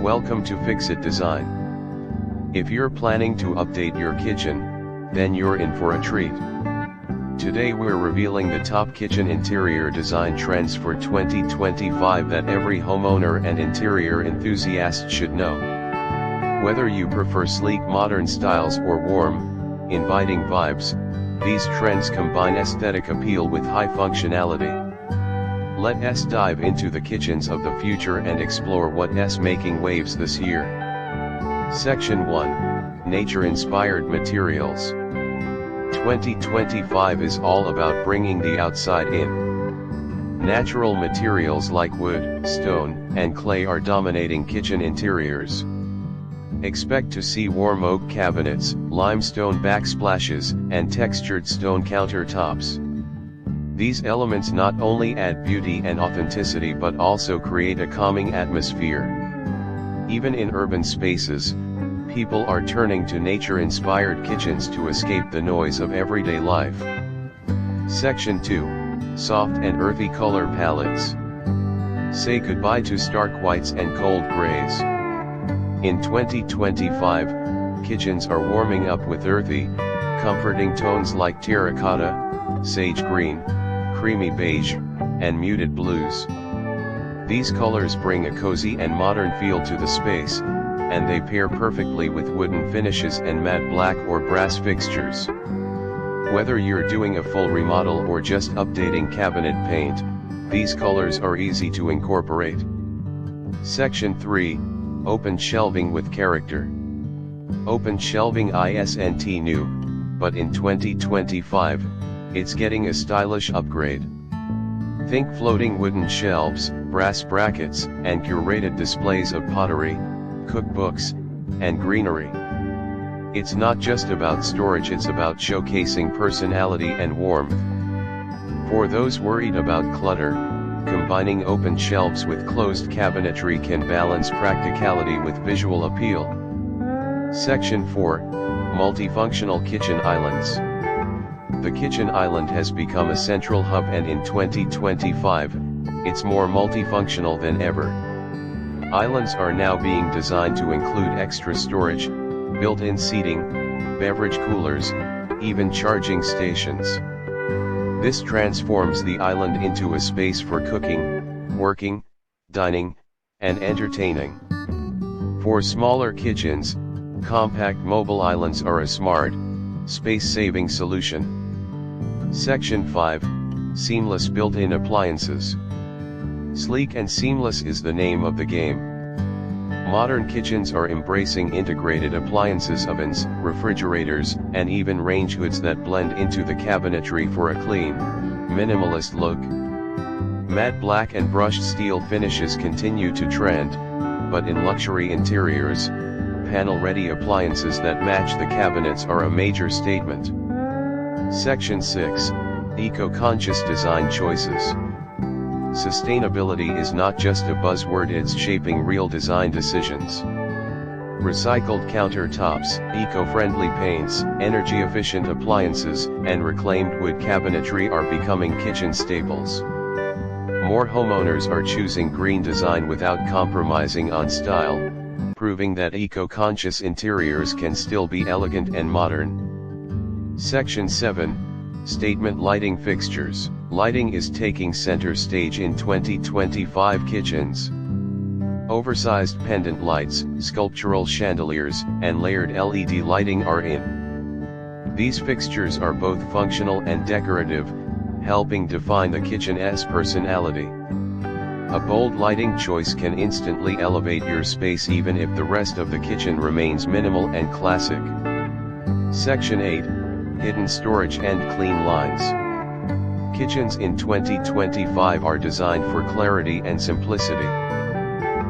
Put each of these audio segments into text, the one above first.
Welcome to Fixit Design. If you're planning to update your kitchen, then you're in for a treat. Today we're revealing the top kitchen interior design trends for 2025 that every homeowner and interior enthusiast should know. Whether you prefer sleek modern styles or warm, inviting vibes, these trends combine aesthetic appeal with high functionality. Let's dive into the kitchens of the future and explore what's making waves this year. Section 1, Nature-Inspired Materials. 2025 is all about bringing the outside in. Natural materials like wood, stone, and clay are dominating kitchen interiors. Expect to see warm oak cabinets, limestone backsplashes, and textured stone countertops. These elements not only add beauty and authenticity but also create a calming atmosphere. Even in urban spaces, people are turning to nature-inspired kitchens to escape the noise of everyday life. Section 2, Soft and Earthy Color Palettes. Say goodbye to stark whites and cold grays. In 2025, kitchens are warming up with earthy, comforting tones like terracotta, sage green, creamy beige, and muted blues. These colors bring a cozy and modern feel to the space, and they pair perfectly with wooden finishes and matte black or brass fixtures. Whether you're doing a full remodel or just updating cabinet paint, these colors are easy to incorporate. Section 3, Open Shelving with Character. Open shelving isn't new, but in 2025, it's getting a stylish upgrade. Think floating wooden shelves, brass brackets, and curated displays of pottery, cookbooks, and greenery. It's not just about storage, it's about showcasing personality and warmth. For those worried about clutter, combining open shelves with closed cabinetry can balance practicality with visual appeal. Section 4, Multifunctional Kitchen Islands. The kitchen island has become a central hub, and in 2025, it's more multifunctional than ever. Islands are now being designed to include extra storage, built-in seating, beverage coolers, even charging stations. This transforms the island into a space for cooking, working, dining, and entertaining. For smaller kitchens, compact mobile islands are a smart, space-saving solution. Section 5, Seamless Built-in Appliances. Sleek and seamless is the name of the game. Modern kitchens are embracing integrated appliances, ovens, refrigerators, and even range hoods that blend into the cabinetry for a clean, minimalist look. Matte black and brushed steel finishes continue to trend, but in luxury interiors, panel-ready appliances that match the cabinets are a major statement. Section 6, Eco-Conscious Design Choices. Sustainability is not just a buzzword, it's shaping real design decisions. Recycled countertops, eco-friendly paints, energy-efficient appliances, and reclaimed wood cabinetry are becoming kitchen staples. More homeowners are choosing green design without compromising on style, proving that eco-conscious interiors can still be elegant and modern. Section 7, Statement Lighting Fixtures. Lighting is taking center stage in 2025 kitchens. Oversized pendant lights, sculptural chandeliers, and layered LED lighting are in. These fixtures are both functional and decorative, helping define the kitchen's personality. A bold lighting choice can instantly elevate your space even if the rest of the kitchen remains minimal and classic. Section 8, Hidden Storage and Clean Lines. Kitchens in 2025 are designed for clarity and simplicity.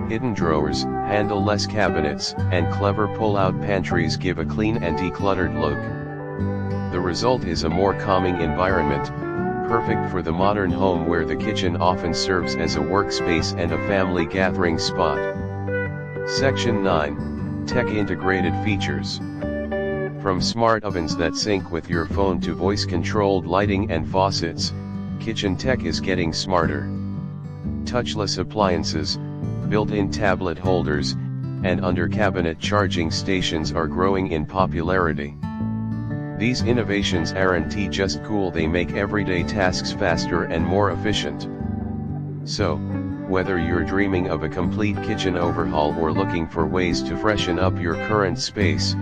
Hidden drawers, handle-less cabinets, and clever pull-out pantries give a clean and decluttered look. The result is a more calming environment, perfect for the modern home where the kitchen often serves as a workspace and a family gathering spot. Section 9, Tech-Integrated Features. From smart ovens that sync with your phone to voice-controlled lighting and faucets, kitchen tech is getting smarter. Touchless appliances, built-in tablet holders, and under-cabinet charging stations are growing in popularity. These innovations aren't just cool, they make everyday tasks faster and more efficient. So, whether you're dreaming of a complete kitchen overhaul or looking for ways to freshen up your current space,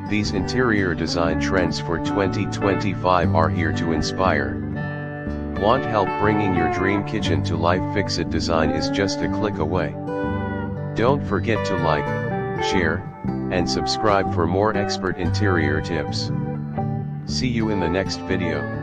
these interior design trends for 2025 are here to inspire. Want help bringing your dream kitchen to life? Fixit Design is just a click away. Don't forget to like, share, and subscribe for more expert interior tips. See you in the next video.